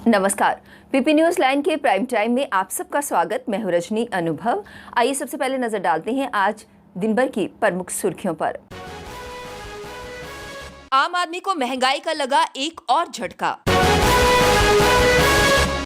नमस्कार। PP news line के prime time में आप सबका स्वागत। मैं हूं रजनी अनुभव। आइए सबसे पहले नजर डालते हैं आज दिन भर की प्रमुख सुर्खियों पर। आम आदमी को महंगाई का लगा एक और झटका।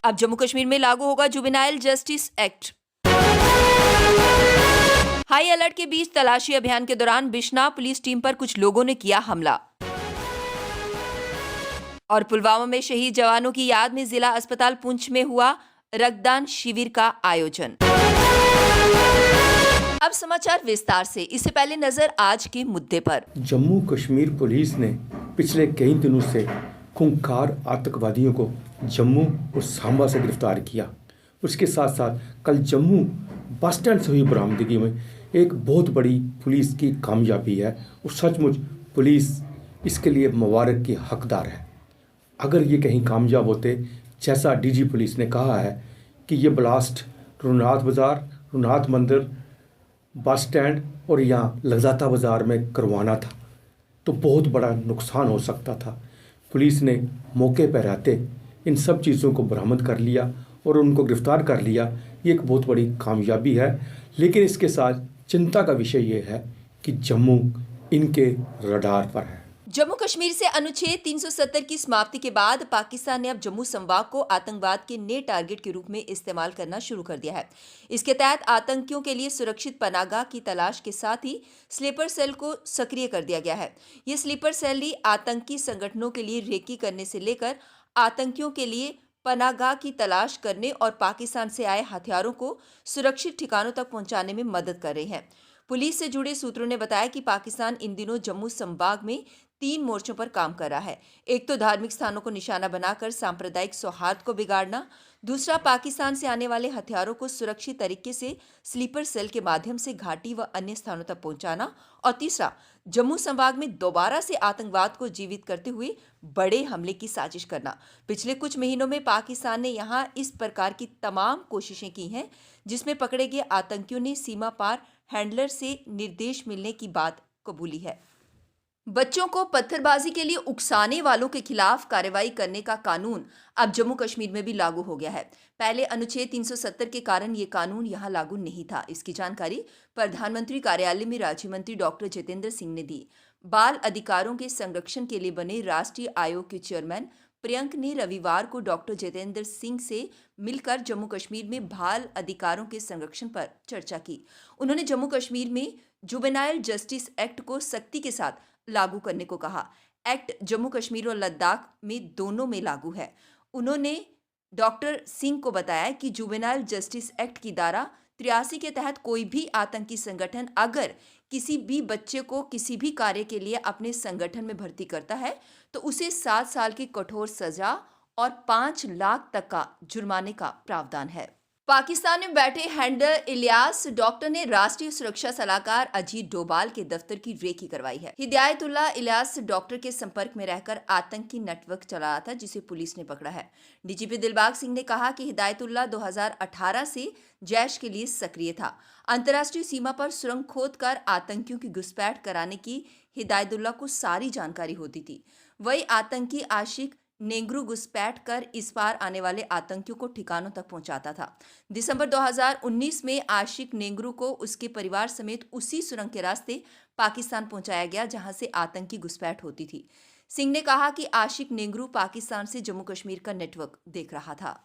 अब जम्मू कश्मीर में लागू होगा juvenile justice act. High alert के बीच तलाशी अभियान के दौरान बिश्नाह पुलिस टीम पर कुछ लोगों ने किया हमला। और पुलवामा में शहीद जवानों की याद में जिला अस्पताल पुंछ में हुआ रक्तदान शिविर का आयोजन। अब समाचार विस्तार से। इससे पहले नजर आज के मुद्दे पर। जम्मू कश्मीर पुलिस ने पिछले कई दिनों से खूंखार आतंकवादियों को जम्मू और सांबा से गिरफ्तार किया। उसके साथ साथ कल जम्मू बस स्टैंड से हुई बरामदगी में एक बहुत बड़ी पुलिस की कामयाबी है और सचमुच पुलिस इसके लिए मुबारक की हकदार है। अगर ये कहीं कामयाब होते, जैसा डीजी पुलिस ने कहा है कि ये ब्लास्ट रुनाथ बाज़ार, रुनाथ मंदिर, बस स्टैंड और यहाँ लग्जाता बाज़ार में करवाना था, तो बहुत बड़ा नुकसान हो सकता था। पुलिस ने मौके पर रहते इन सब चीज़ों को बरामद कर लिया और उनको गिरफ़्तार कर लिया। ये एक बहुत बड़ी कामयाबी है। लेकिन इसके साथ चिंता का विषय ये है कि जम्मू इनके रडार पर है। जम्मू कश्मीर से अनुच्छेद 370 की समाप्ति के बाद पाकिस्तान ने अब जम्मू संभाग को आतंकवाद के नए टारगेट के रूप में इस्तेमाल करना शुरू कर दिया है। इसके तहत आतंकियों के लिए सुरक्षित पनाहगाह की तलाश के साथ ही स्लीपर सेल को सक्रिय कर दिया गया है। ये स्लीपर सेल ही आतंकी संगठनों के लिए रेकी करने से लेकर आतंकियों के लिए पनाहगाह की तलाश करने और पाकिस्तान से आए हथियारों को सुरक्षित ठिकानों तक पहुंचाने में मदद कर रहे हैं। पुलिस से जुड़े सूत्रों ने बताया कि पाकिस्तान इन दिनों जम्मू संभाग में 3 मोर्चों पर काम कर रहा है। एक तो धार्मिक स्थानों को निशाना बनाकर सांप्रदायिक सौहार्द को बिगाड़ना, दूसरा पाकिस्तान से आने वाले हथियारों को सुरक्षित तरीके से स्लीपर सेल के माध्यम से घाटी व अन्य स्थानों तक पहुंचाना, और तीसरा जम्मू संभाग में दोबारा से आतंकवाद को जीवित करते हुए बड़े हमले की साजिश करना। पिछले कुछ महीनों में पाकिस्तान ने यहां इस प्रकार की तमाम कोशिशें की हैं, जिसमें पकड़े गए आतंकियों ने सीमा पार हैंडलर से निर्देश मिलने की बात कबूली है। बच्चों को पत्थरबाजी के लिए उकसाने वालों के खिलाफ कार्रवाई करने का कानून अब जम्मू कश्मीर में भी लागू हो गया है। पहले अनुच्छेद 370 के कारण ये कानून यहां लागू नहीं था। इसकी जानकारी प्रधानमंत्री कार्यालय में राज्य मंत्री डॉक्टर जितेंद्र सिंह ने दी। बाल अधिकारों के संरक्षण के लिए बने राष्ट्रीय आयोग के चेयरमैन प्रियंक ने रविवार को डॉक्टर जितेंद्र सिंह से मिलकर जम्मू कश्मीर में बाल अधिकारों के संरक्षण पर चर्चा की। उन्होंने जम्मू कश्मीर में जुवेनाइल जस्टिस एक्ट को सख्ती के साथ लागू करने को कहा। एक्ट जम्मू कश्मीर और लद्दाख में दोनों में लागू है। उन्होंने डॉक्टर सिंह को बताया कि जुवेनाइल जस्टिस एक्ट की धारा 83 के तहत कोई भी आतंकी संगठन अगर किसी भी बच्चे को किसी भी कार्य के लिए अपने संगठन में भर्ती करता है तो उसे 7 साल की कठोर सजा और 5 लाख तक का जुर्माने का प्रावधान है। पाकिस्तान में बैठे हैंडलर इलियास डॉक्टर ने राष्ट्रीय सुरक्षा सलाहकार अजीत डोभाल के दफ्तर की रेकी करवाई है। हिदायतुल्लाह इलियास डॉक्टर के संपर्क में रहकर आतंकी नेटवर्क चला रहा था, जिसे पुलिस ने पकड़ा है। डीजीपी दिलबाग सिंह ने कहा कि हिदायतुल्लाह 2018 से जैश के लिए सक्रिय था। अंतर्राष्ट्रीय सीमा पर सुरंग खोदकर आतंकियों की घुसपैठ कराने की हिदायतुल्लाह को सारी जानकारी होती थी। वही आतंकी आशिक नेंगरू घुसपैठ कर इस पार आने वाले आतंकियों को ठिकानों तक पहुंचाता था। दिसंबर 2019 में आशिक नेंगरू को उसके परिवार समेत उसी सुरंग के रास्ते पाकिस्तान पहुंचाया गया, जहां से आतंकी घुसपैठ होती थी। सिंह ने कहा कि आशिक नेंगरू पाकिस्तान से जम्मू कश्मीर का नेटवर्क देख रहा था।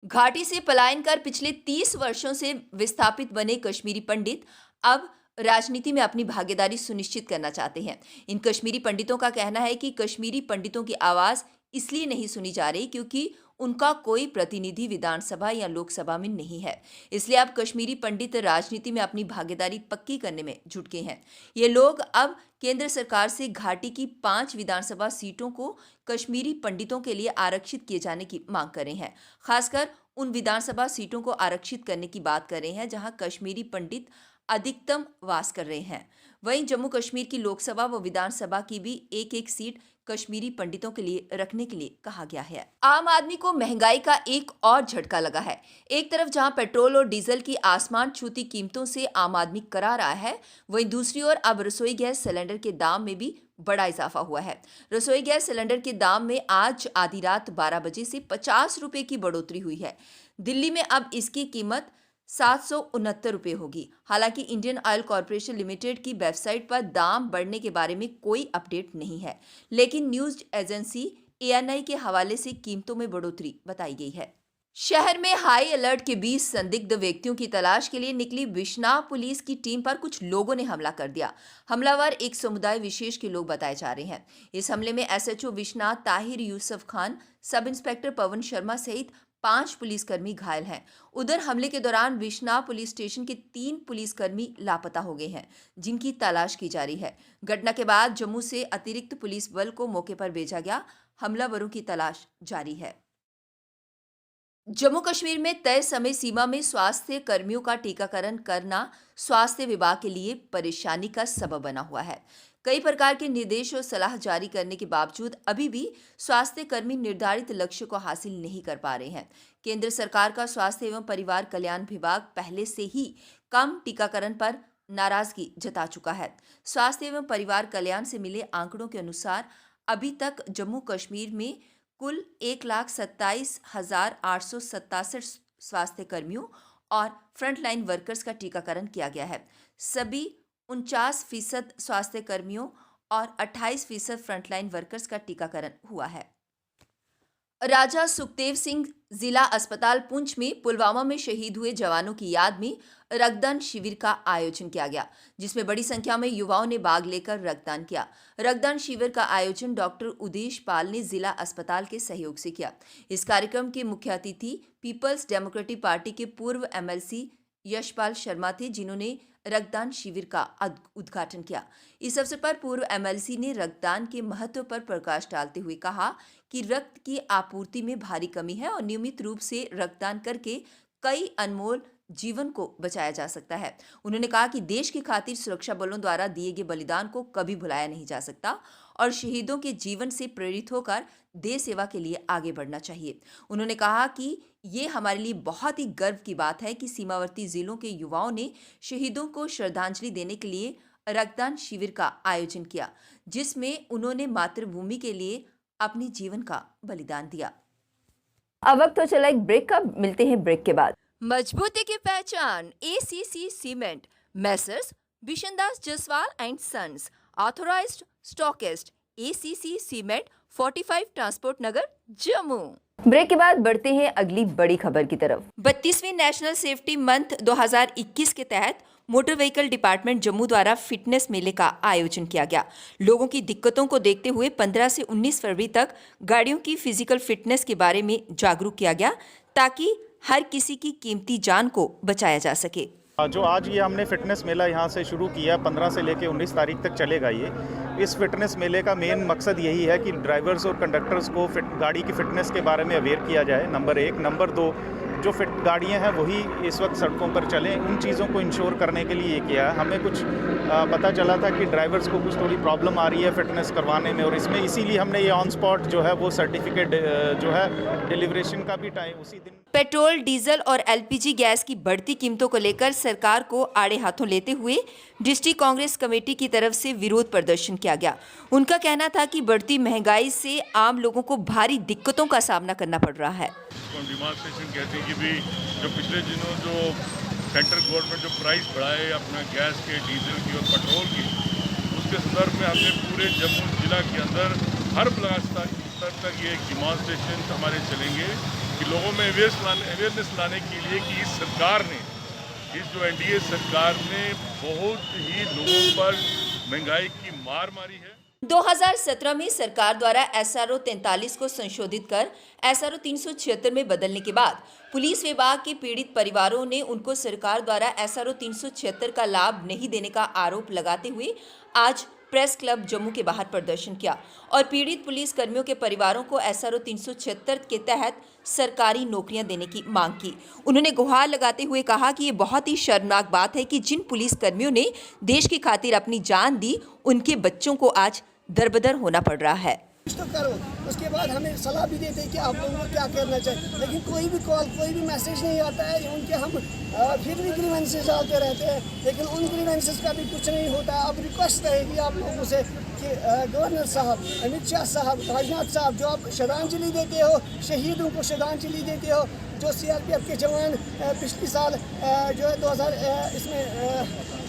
घाटी से पलायन कर पिछले 30 वर्षों से विस्थापित बने कश्मीरी पंडित अब राजनीति में अपनी भागीदारी सुनिश्चित करना चाहते हैं। इन कश्मीरी पंडितों का कहना है कि कश्मीरी पंडितों की आवाज इसलिए नहीं सुनी जा रही क्योंकि उनका कोई प्रतिनिधि विधानसभा या लोकसभा में नहीं है। इसलिए अब कश्मीरी पंडित राजनीति में अपनी भागीदारी पक्की करने में जुट गए हैं। ये लोग अब केंद्र सरकार से घाटी की 5 विधानसभा सीटों को कश्मीरी पंडितों के लिए आरक्षित किए जाने की मांग कर रहे हैं। खासकर उन विधानसभा सीटों को आरक्षित करने की बात कर रहे हैं जहां कश्मीरी पंडित अधिकतम वास कर रहे हैं। वहीं जम्मू कश्मीर की लोकसभा व विधानसभा की भी एक सीट कश्मीरी पंडितों के लिए रखने के लिए कहा गया है। आम आदमी को महंगाई का एक और झटका लगा है। एक तरफ जहां पेट्रोल और डीजल की आसमान छूती कीमतों से आम आदमी करा रहा है, वहीं दूसरी ओर अब रसोई गैस सिलेंडर के दाम में भी बड़ा इजाफा हुआ है। रसोई गैस सिलेंडर के दाम में आज आधी रात 12 बजे से 50 रुपए की बढ़ोतरी हुई है। दिल्ली में अब इसकी कीमत 769 रुपये होगी। हालांकि इंडियन ऑयल कॉरपोरेशन लिमिटेड की वेबसाइट पर दाम बढ़ने के बारे में कोई अपडेट नहीं है, लेकिन न्यूज एजेंसी ANI के हवाले से कीमतों में बढ़ोतरी बताई गई है। शहर में हाई अलर्ट के बीच संदिग्ध व्यक्तियों की तलाश के लिए निकली बिश्नाह पुलिस की टीम पर कुछ लोगों ने हमला कर दिया। हमलावर एक समुदाय विशेष के लोग बताए जा रहे हैं। इस हमले में SHO Bishnah Tahir Yusuf Khan, sub inspector Pawan Sharma सहित 5 पुलिसकर्मी घायल हैं। उधर हमले के दौरान बिश्नाह पुलिस स्टेशन के 3 पुलिसकर्मी लापता हो गए हैं, जिनकी तलाश की जा रही है। घटना के बाद जम्मू से अतिरिक्त पुलिस बल को मौके पर भेजा गया। हमलावरों की तलाश जारी है। जम्मू कश्मीर में तय समय सीमा में स्वास्थ्य कर्मियों का टीकाकरण करना स्वास्थ्य विभाग के लिए परेशानी का सबब बना हुआ है। कई प्रकार के निर्देश और सलाह जारी करने के बावजूद अभी भी स्वास्थ्य कर्मी निर्धारित लक्ष्य को हासिल नहीं कर पा रहे हैं। केंद्र सरकार का स्वास्थ्य एवं परिवार कल्याण विभाग पहले से ही कम टीकाकरण पर नाराजगी जता चुका है। स्वास्थ्य एवं परिवार कल्याण से मिले आंकड़ों के अनुसार अभी तक जम्मू कश्मीर में कुल 1,27,867 स्वास्थ्य कर्मियों और फ्रंटलाइन वर्कर्स का टीकाकरण किया गया है। सभी 49% स्वास्थ्य कर्मियों और 28% फ्रंटलाइन वर्कर्स का टीकाकरण हुआ है। राजा सुखदेव सिंह जिला अस्पताल पुंछ में पुलवामा में शहीद हुए जवानों की याद में रक्तदान शिविर का आयोजन किया गया, जिसमें बड़ी संख्या में युवाओं ने भाग लेकर रक्तदान किया। रक्तदान शिविर का आयोजन डॉक्टर उदेश पाल ने जिला अस्पताल के सहयोग से किया। इस कार्यक्रम के मुख्य अतिथि पीपल्स डेमोक्रेटिक पार्टी के पूर्व MLC यशपाल शर्मा थे, जिन्होंने रक्तदान शिविर का उद्घाटन किया। इस अवसर पर पूर्व MLC ने रक्तदान के महत्व पर प्रकाश डालते हुए कहा कि रक्त की आपूर्ति में भारी कमी है और नियमित रूप से रक्तदान करके कई अनमोल जीवन को बचाया जा सकता है। उन्होंने कहा कि देश की खातिर सुरक्षा बलों द्वारा दिए गए बलिदान को कभी भुलाया नहीं जा सकता और शहीदों के जीवन से प्रेरित होकर देश सेवा के लिए आगे बढ़ना चाहिए। उन्होंने कहा कि ये हमारे लिए बहुत ही गर्व की बात है कि सीमावर्ती जिलों के युवाओं ने शहीदों को श्रद्धांजलि देने के लिए रक्तदान शिविर का आयोजन किया, जिसमें उन्होंने मातृभूमि के लिए अपने जीवन का बलिदान दिया। अब वक्त तो चला एक ब्रेक का, मिलते हैं ब्रेक के बाद। मजबूती की पहचान ACC cement, messrs Bishandas Jaswal and sons, authorised stockist, ACC cement, 45 transport Nagar, Jammu. Break के बाद बढ़ते हैं अगली बड़ी खबर की तरफ। 32वें नेशनल सेफ्टी मंथ 2021 के तहत मोटर व्हीकल डिपार्टमेंट जम्मू द्वारा फिटनेस मेले का आयोजन किया गया। लोगों की दिक्कतों को देखते हुए 15 से 19 फरवरी तक गाड़ियों की फिजिकल फिटनेस के बारे में जागरूक किया गया, ताकि हर किसी की कीमती जान को बचाया जा सके। जो आज ये हमने फिटनेस मेला यहाँ से शुरू किया, 15 से लेकर 19 तारीख तक चलेगा ये। इस फिटनेस मेले का मेन मकसद यही है कि ड्राइवर्स और कंडक्टर्स को गाड़ी की फिटनेस के बारे में अवेयर किया जाए, नंबर 1। नंबर 2, जो फिट गाड़ियाँ हैं वही इस वक्त सड़कों पर चलें, उन चीज़ों को इंश्योर करने के लिए ये किया है। हमें कुछ पता चला था कि ड्राइवर्स को कुछ थोड़ी प्रॉब्लम आ रही है फिटनेस करवाने में, और इसमें इसीलिए हमने ये ऑन स्पॉट जो है वो सर्टिफिकेट जो है डिलीवरेशन का भी टाइम उसी दिन। पेट्रोल, डीजल और LPG गैस की बढ़ती कीमतों को लेकर सरकार को आड़े हाथों लेते हुए डिस्ट्रिक्ट कांग्रेस कमेटी की तरफ से विरोध प्रदर्शन किया गया। उनका कहना था कि बढ़ती महंगाई से आम लोगों को भारी दिक्कतों का सामना करना पड़ रहा है। डिमांस्ट्रेशन कहते हैं कि भी जो पिछले दिनों जो सेंट्रल गवर्नमेंट जो प्राइस बढ़ाए अपना गैस के, डीजल की और पेट्रोल की, उसके संदर्भ में हमने पूरे जम्मू जिला के अंदर हर स्तर तक ये डिमांस्ट्रेशन हमारे चलेंगे कि लोगों में अवेयरनेस लाने के लिए कि इस सरकार ने, इस जो NDA सरकार ने बहुत ही लोगों पर महंगाई की मार मारी है। 2017 में सरकार द्वारा SRO 43 को संशोधित कर SRO 376 में बदलने के बाद पुलिस विभाग के पीड़ित परिवारों ने उनको सरकार द्वारा SRO 376 का लाभ नहीं देने का आरोप लगाते हुए आज प्रेस क्लब जम्मू के बाहर प्रदर्शन किया और पीड़ित पुलिस कर्मियों के परिवारों को SRO 376 के तहत सरकारी नौकरियां देने की मांग की। उन्होंने गुहार लगाते हुए कहा कि ये बहुत ही शर्मनाक बात है कि जिन पुलिस कर्मियों ने देश की खातिर अपनी जान दी, उनके बच्चों को आज दरबदर होना पड़ रहा है। तो करो, उसके बाद हमें सलाह भी देते हैं कि आप लोगों को क्या करना चाहिए, लेकिन कोई भी कॉल, कोई भी मैसेज नहीं आता है उनके। हम फिर भी ग्रीवेंसेस डालते रहते हैं, लेकिन उन ग्रीवेंसेस का भी कुछ नहीं होता है। अब रिक्वेस्ट रहेगी आप लोगों से कि गवर्नर साहब, अमित शाह साहब, राजनाथ साहब, जो आप श्रद्धांजलि देते हो, शहीदों को श्रद्धांजलि देते हो, जो CRPF के जवान पिछले साल जो है 2000 इसमें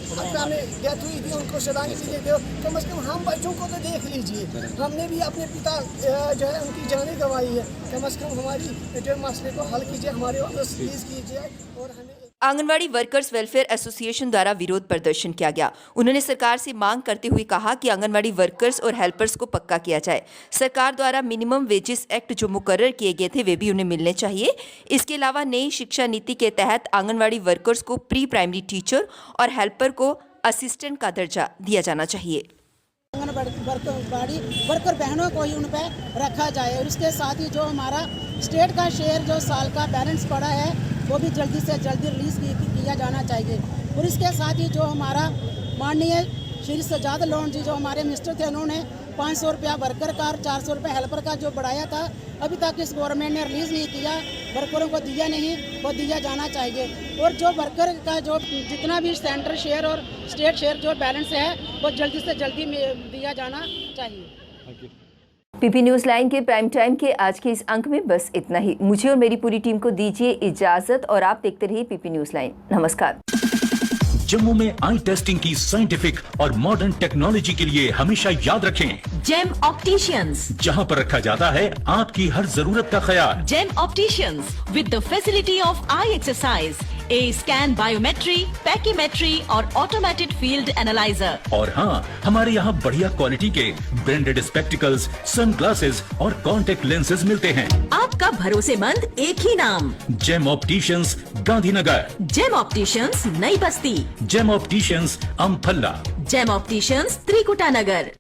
18 में डेथ हुई थी, उनको श्रद्धांजलि देते हो। कम से कम हम बच्चों को तो देख लीजिए, हमने भी अपने पिता जो है उनकी जानें गंवाई है। कम से कम हमारी जो मसले को हल कीजिए, हमारे वापस रिलीज कीजिए। और हमें आंगनवाड़ी वर्कर्स वेलफेयर एसोसिएशन द्वारा विरोध प्रदर्शन किया गया। उन्होंने सरकार से मांग करते हुए कहा कि आंगनवाड़ी वर्कर्स और हेल्पर्स को पक्का किया जाए। सरकार द्वारा मिनिमम वेजेस एक्ट जो मुकर्रर किए गए थे वे भी उन्हें मिलने चाहिए। इसके अलावा नई शिक्षा नीति के तहत आंगनवाड़ी वर्कर्स को प्री प्राइमरी टीचर और हेल्पर को असिस्टेंट का दर्जा दिया जाना चाहिए। आंगनबाड़ी वर्कर बहनों को ही उन पर रखा जाए और उसके साथ ही जो हमारा स्टेट का शेयर जो साल का बैलेंस पड़ा है वो भी जल्दी से जल्दी रिलीज़ किया जाना चाहिए। और इसके साथ ही जो हमारा माननीय श्री सजाद लोन जी जो हमारे मिनिस्टर थे, उन्होंने 500 रुपया वर्कर का और 400 रुपया हेल्पर का जो बढ़ाया था, अभी तक इस गवर्नमेंट ने रिलीज़ नहीं किया, वर्करों को दिया नहीं, वो दिया जाना चाहिए। और जो वर्कर का जो जितना भी सेंटर शेयर और स्टेट शेयर जो बैलेंस है वो जल्दी से जल्दी दिया जाना चाहिए। पीपी न्यूज़ लाइन के प्राइम टाइम के आज के इस अंक में बस इतना ही। मुझे और मेरी पूरी टीम को दीजिए इजाजत और आप देखते रहिए पीपी न्यूज़ लाइन। नमस्कार। जम्मू में आई टेस्टिंग की साइंटिफिक और मॉडर्न टेक्नोलॉजी के लिए हमेशा याद रखें जेम ऑप्टिशियंस, जहां पर रखा जाता है आपकी हर जरूरत का ख्याल। Gem opticians with the facility of eye exercise, A scan, biometry, pachymetry और ऑटोमेटेड फील्ड एनालाइजर। और हाँ, हमारे यहाँ बढ़िया क्वालिटी के ब्रांडेड स्पेक्टिकल्स, सनग्लासेस और कॉन्टेक्ट लेंसेज मिलते हैं। आपका भरोसेमंद एक ही नाम, Gem opticians, Gandhinagar. Gem opticians, Nai Basti. Gem opticians, Amphalla. Gem opticians, Trikuta नगर।